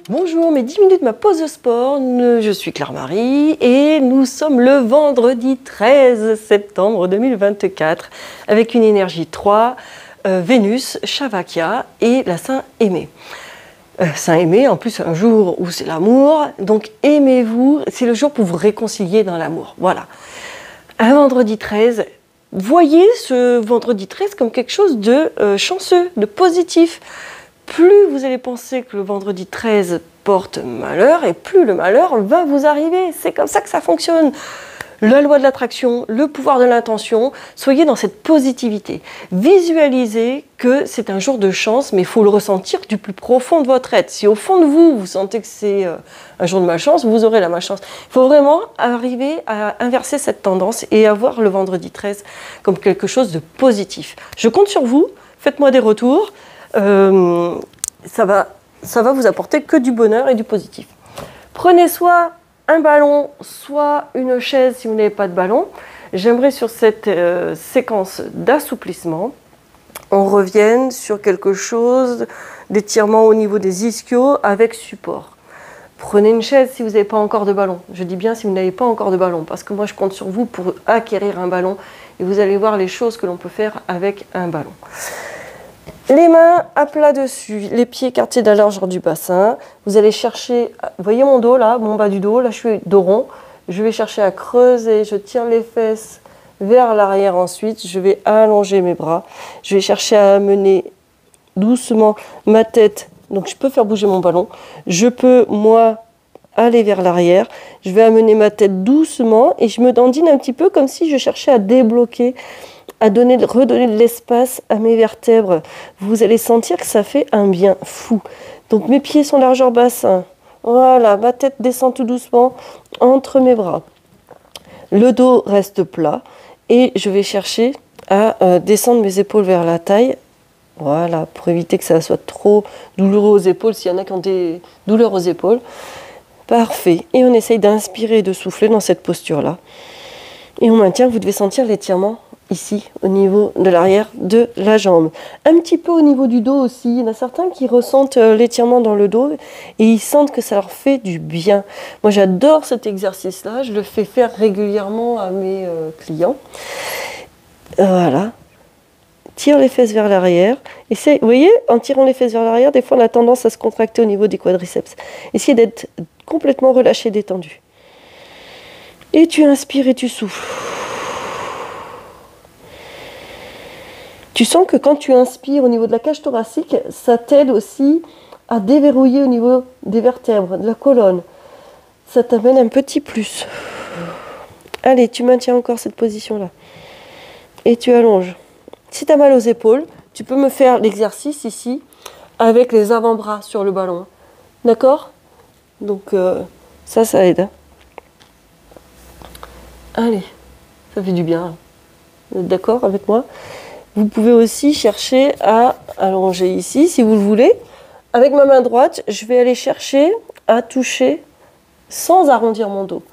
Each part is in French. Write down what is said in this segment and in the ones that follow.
Bonjour, mes 10 minutes, ma pause de sport, je suis Claire-Marie et nous sommes le vendredi 13 septembre 2024 avec une énergie 3, Vénus, Shavakya et la Saint-Aimé. Saint-Aimé, en plus un jour où c'est l'amour, donc aimez-vous, c'est le jour pour vous réconcilier dans l'amour, voilà. Un vendredi 13, voyez ce vendredi 13 comme quelque chose de chanceux, de positif. Plus vous allez penser que le vendredi 13 porte malheur, et plus le malheur va vous arriver. C'est comme ça que ça fonctionne. La loi de l'attraction, le pouvoir de l'intention, soyez dans cette positivité. Visualisez que c'est un jour de chance, mais il faut le ressentir du plus profond de votre être. Si au fond de vous, vous sentez que c'est un jour de malchance, vous aurez la malchance. Il faut vraiment arriver à inverser cette tendance et avoir le vendredi 13 comme quelque chose de positif. Je compte sur vous, faites-moi des retours. Ça va vous apporter que du bonheur et du positif. Prenez soit un ballon, soit une chaise si vous n'avez pas de ballon. J'aimerais sur cette séquence d'assouplissement, on revienne sur quelque chose d'étirement au niveau des ischios avec support. Prenez une chaise si vous n'avez pas encore de ballon. Je dis bien si vous n'avez pas encore de ballon, parce que moi je compte sur vous pour acquérir un ballon et vous allez voir les choses que l'on peut faire avec un ballon. Les mains à plat dessus, les pieds écartés de la largeur du bassin. Vous allez chercher, vous voyez mon dos là, mon bas du dos, là je suis dos rond. Je vais chercher à creuser, je tire les fesses vers l'arrière ensuite. Je vais allonger mes bras. Je vais chercher à amener doucement ma tête. Donc je peux faire bouger mon ballon. Je peux, moi, aller vers l'arrière. Je vais amener ma tête doucement et je me dandine un petit peu comme si je cherchais à débloquer, à redonner de l'espace à mes vertèbres. Vous allez sentir que ça fait un bien fou. Donc mes pieds sont largeur bassin. Voilà, ma tête descend tout doucement entre mes bras. Le dos reste plat et je vais chercher à descendre mes épaules vers la taille. Voilà, pour éviter que ça soit trop douloureux aux épaules, s'il y en a qui ont des douleurs aux épaules. Parfait. Et on essaye d'inspirer et de souffler dans cette posture-là. Et on maintient, vous devez sentir l'étirement ici, au niveau de l'arrière de la jambe. Un petit peu au niveau du dos aussi. Il y en a certains qui ressentent l'étirement dans le dos et ils sentent que ça leur fait du bien. Moi, j'adore cet exercice-là. Je le fais faire régulièrement à mes clients. Voilà. Tire les fesses vers l'arrière. Vous voyez, en tirant les fesses vers l'arrière, des fois, on a tendance à se contracter au niveau des quadriceps. Essayez d'être complètement relâché, détendu. Et tu inspires et tu souffles. Tu sens que quand tu inspires au niveau de la cage thoracique, ça t'aide aussi à déverrouiller au niveau des vertèbres, de la colonne. Ça t'amène un petit plus. Allez, tu maintiens encore cette position-là. Et tu allonges. Si tu as mal aux épaules, tu peux me faire l'exercice ici avec les avant-bras sur le ballon. D'accord? Donc ça aide. Hein. Allez, ça fait du bien. Vous êtes d'accord avec moi? Vous pouvez aussi chercher à allonger ici, si vous le voulez. Avec ma main droite, je vais aller chercher à toucher sans arrondir mon dos.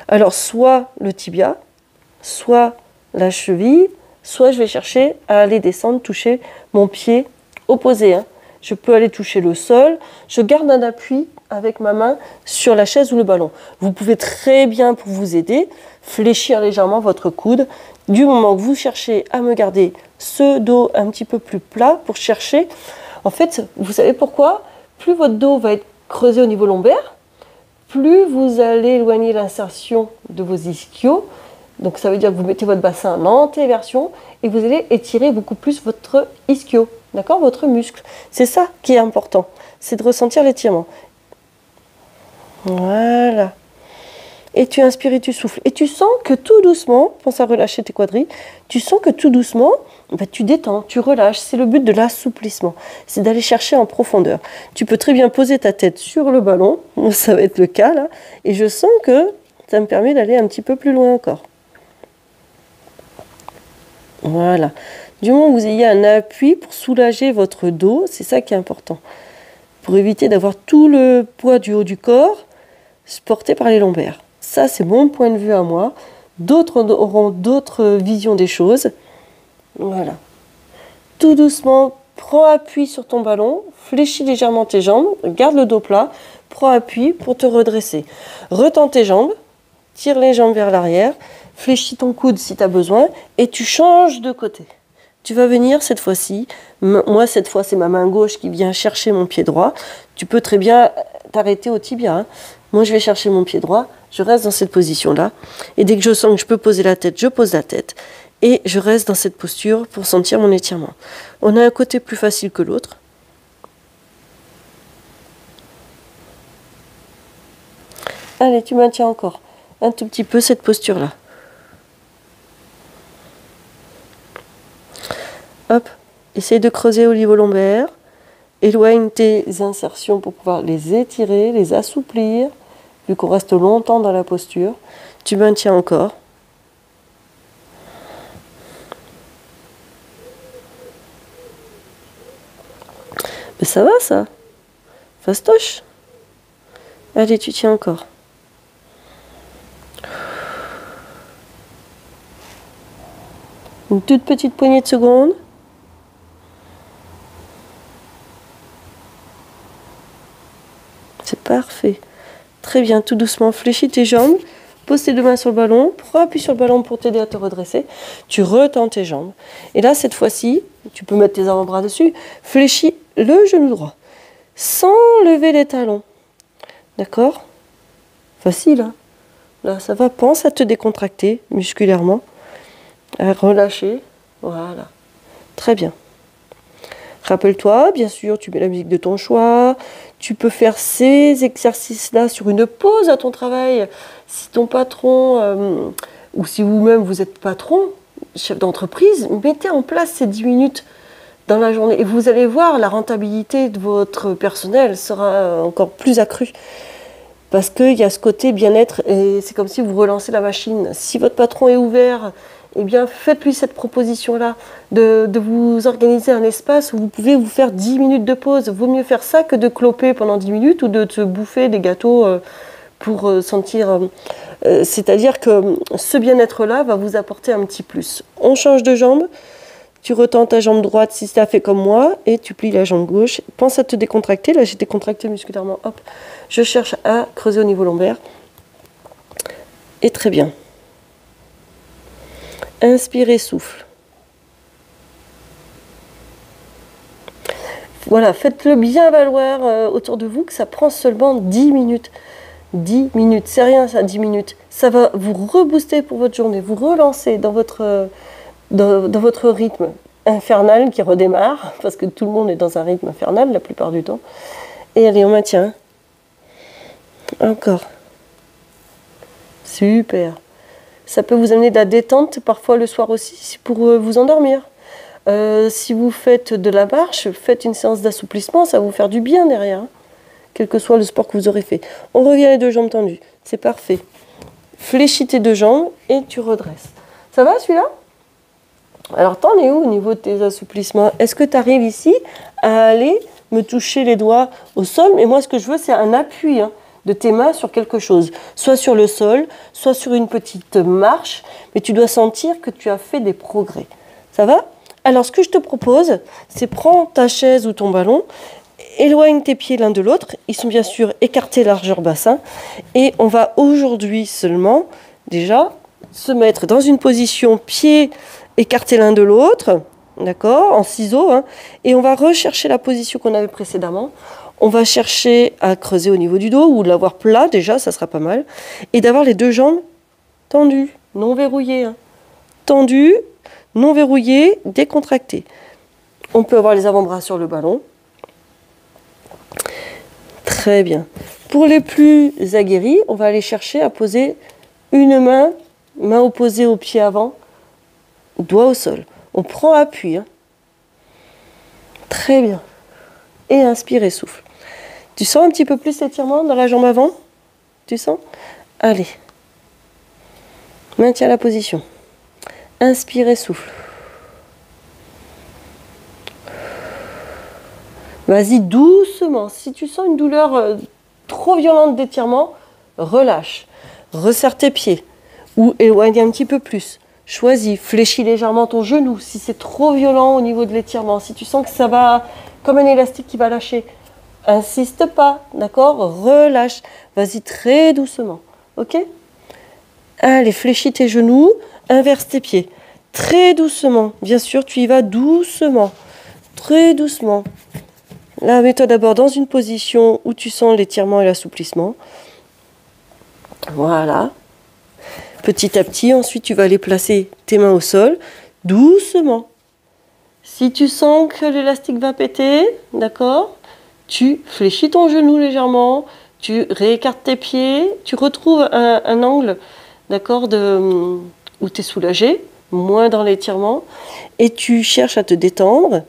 Alors, soit le tibia, soit la cheville, soit je vais chercher à aller descendre, toucher mon pied opposé. Hein. Je peux aller toucher le sol. Je garde un appui avec ma main sur la chaise ou le ballon. Vous pouvez très bien, pour vous aider, fléchir légèrement votre coude du moment que vous cherchez à me garder ce dos un petit peu plus plat pour chercher. En fait, vous savez pourquoi? Plus votre dos va être creusé au niveau lombaire, plus vous allez éloigner l'insertion de vos ischios. Donc ça veut dire que vous mettez votre bassin en antéversion et vous allez étirer beaucoup plus votre ischio, d'accord, votre muscle. C'est ça qui est important, c'est de ressentir l'étirement. Voilà. Et tu inspires et tu souffles. Et tu sens que tout doucement, pense à relâcher tes quadris, tu sens que tout doucement, tu détends, tu relâches. C'est le but de l'assouplissement. C'est d'aller chercher en profondeur. Tu peux très bien poser ta tête sur le ballon. Ça va être le cas là. Et je sens que ça me permet d'aller un petit peu plus loin encore. Voilà. Du moment que vous ayez un appui pour soulager votre dos, c'est ça qui est important. Pour éviter d'avoir tout le poids du haut du corps porté par les lombaires. Ça, c'est mon point de vue à moi. D'autres auront d'autres visions des choses. Voilà. Tout doucement, prends appui sur ton ballon, fléchis légèrement tes jambes, garde le dos plat, prends appui pour te redresser. Retends tes jambes, tire les jambes vers l'arrière, fléchis ton coude si tu as besoin et tu changes de côté. Tu vas venir cette fois-ci, moi cette fois c'est ma main gauche qui vient chercher mon pied droit. Tu peux très bien t'arrêter au tibia, hein. Moi je vais chercher mon pied droit, je reste dans cette position-là. Et dès que je sens que je peux poser la tête, je pose la tête. Et je reste dans cette posture pour sentir mon étirement. On a un côté plus facile que l'autre. Allez, tu maintiens encore un tout petit peu cette posture-là. Hop, essaye de creuser au niveau lombaire. Éloigne tes insertions pour pouvoir les étirer, les assouplir. Vu qu'on reste longtemps dans la posture, tu maintiens encore. Mais ça va ça. Fastoche. Allez, tu tiens encore. Une toute petite poignée de secondes. C'est parfait. Très bien, tout doucement, fléchis tes jambes, pose tes deux mains sur le ballon, prends appui sur le ballon pour t'aider à te redresser. Tu retends tes jambes. Et là, cette fois-ci, tu peux mettre tes avant-bras dessus, fléchis le genou droit, sans lever les talons. D'accord? Facile, hein? Là, ça va, pense à te décontracter musculairement, à relâcher. Voilà. Très bien. Rappelle-toi, bien sûr, tu mets la musique de ton choix. Tu peux faire ces exercices-là sur une pause à ton travail. Si ton patron, ou si vous-même vous êtes patron, chef d'entreprise, mettez en place ces 10 minutes dans la journée. Et vous allez voir, la rentabilité de votre personnel sera encore plus accrue. Parce qu'il y a ce côté bien-être et c'est comme si vous relancez la machine. Si votre patron est ouvert, eh bien faites-lui cette proposition-là de vous organiser un espace où vous pouvez vous faire 10 minutes de pause. Vaut mieux faire ça que de cloper pendant 10 minutes ou de te bouffer des gâteaux pour sentir... c'est-à-dire que ce bien-être-là va vous apporter un petit plus. On change de jambe. Tu retends ta jambe droite si tu as fait comme moi et tu plies la jambe gauche. Pense à te décontracter. Là, j'ai décontracté musculairement. Hop, je cherche à creuser au niveau lombaire. Et très bien. Inspirez, souffle. Voilà, faites-le bien valoir autour de vous que ça prend seulement 10 minutes. 10 minutes, c'est rien ça, 10 minutes. Ça va vous rebooster pour votre journée, vous relancer dans votre rythme infernal qui redémarre, parce que tout le monde est dans un rythme infernal la plupart du temps. Et allez, on maintient. Encore. Super. Ça peut vous amener de la détente, parfois le soir aussi, pour vous endormir. Si vous faites de la marche, faites une séance d'assouplissement, ça va vous faire du bien derrière, hein, quel que soit le sport que vous aurez fait. On revient les deux jambes tendues, c'est parfait. Fléchis tes deux jambes et tu redresses. Ça va celui-là? Alors t'en es où au niveau de tes assouplissements? Est-ce que tu arrives ici à aller me toucher les doigts au sol? Mais moi ce que je veux c'est un appui, hein, de tes mains sur quelque chose, soit sur le sol, soit sur une petite marche, mais tu dois sentir que tu as fait des progrès. Ça va? Alors ce que je te propose, c'est prends ta chaise ou ton ballon, éloigne tes pieds l'un de l'autre, ils sont bien sûr écartés largeur bassin, et on va aujourd'hui seulement, déjà, se mettre dans une position pieds écartés l'un de l'autre, d'accord, en ciseaux, hein, et on va rechercher la position qu'on avait précédemment. On va chercher à creuser au niveau du dos ou de l'avoir plat, déjà, ça sera pas mal. Et d'avoir les deux jambes tendues, non verrouillées. Hein. Tendues, non verrouillées, décontractées. On peut avoir les avant-bras sur le ballon. Très bien. Pour les plus aguerris, on va aller chercher à poser une main opposée au pied avant, doigt au sol. On prend appui. Hein. Très bien. Et inspire et souffle. Tu sens un petit peu plus l'étirement dans la jambe avant? Tu sens? Allez. Maintiens la position. Inspire et souffle. Vas-y doucement. Si tu sens une douleur trop violente d'étirement, relâche. Resserre tes pieds. Ou éloigne un petit peu plus. choisis. Fléchis légèrement ton genou si c'est trop violent au niveau de l'étirement. Si tu sens que ça va comme un élastique qui va lâcher, insiste pas, d'accord? Relâche. Vas-y très doucement, ok? Allez, fléchis tes genoux, inverse tes pieds. Très doucement, bien sûr, tu y vas doucement, très doucement. Là, mets-toi d'abord dans une position où tu sens l'étirement et l'assouplissement. Voilà. Petit à petit, ensuite, tu vas aller placer tes mains au sol, doucement. Si tu sens que l'élastique va péter, d'accord, tu fléchis ton genou légèrement, tu réécartes tes pieds, tu retrouves un angle, d'accord, où tu es soulagé, moins dans l'étirement, et tu cherches à te détendre.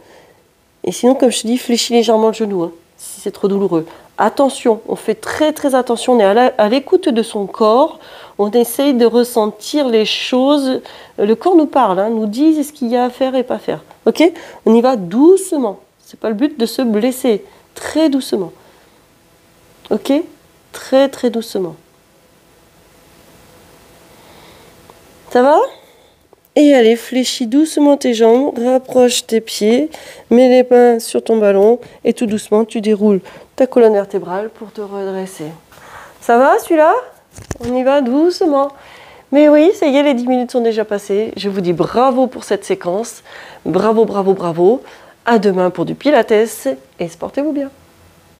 Et sinon, comme je te dis, fléchis légèrement le genou, hein, si c'est trop douloureux. Attention, on fait très très attention, on est à l'écoute de son corps, on essaye de ressentir les choses. Le corps nous parle, hein, nous dit ce qu'il y a à faire et pas faire. Ok? On y va doucement. C'est pas le but de se blesser. Très doucement. Ok? Très très doucement. Ça va? Et allez, fléchis doucement tes jambes, rapproche tes pieds, mets les mains sur ton ballon et tout doucement, tu déroules ta colonne vertébrale pour te redresser. Ça va celui-là? On y va doucement. Mais oui, ça y est, les 10 minutes sont déjà passées. Je vous dis bravo pour cette séquence. Bravo, bravo, bravo. À demain pour du Pilates et portez-vous bien.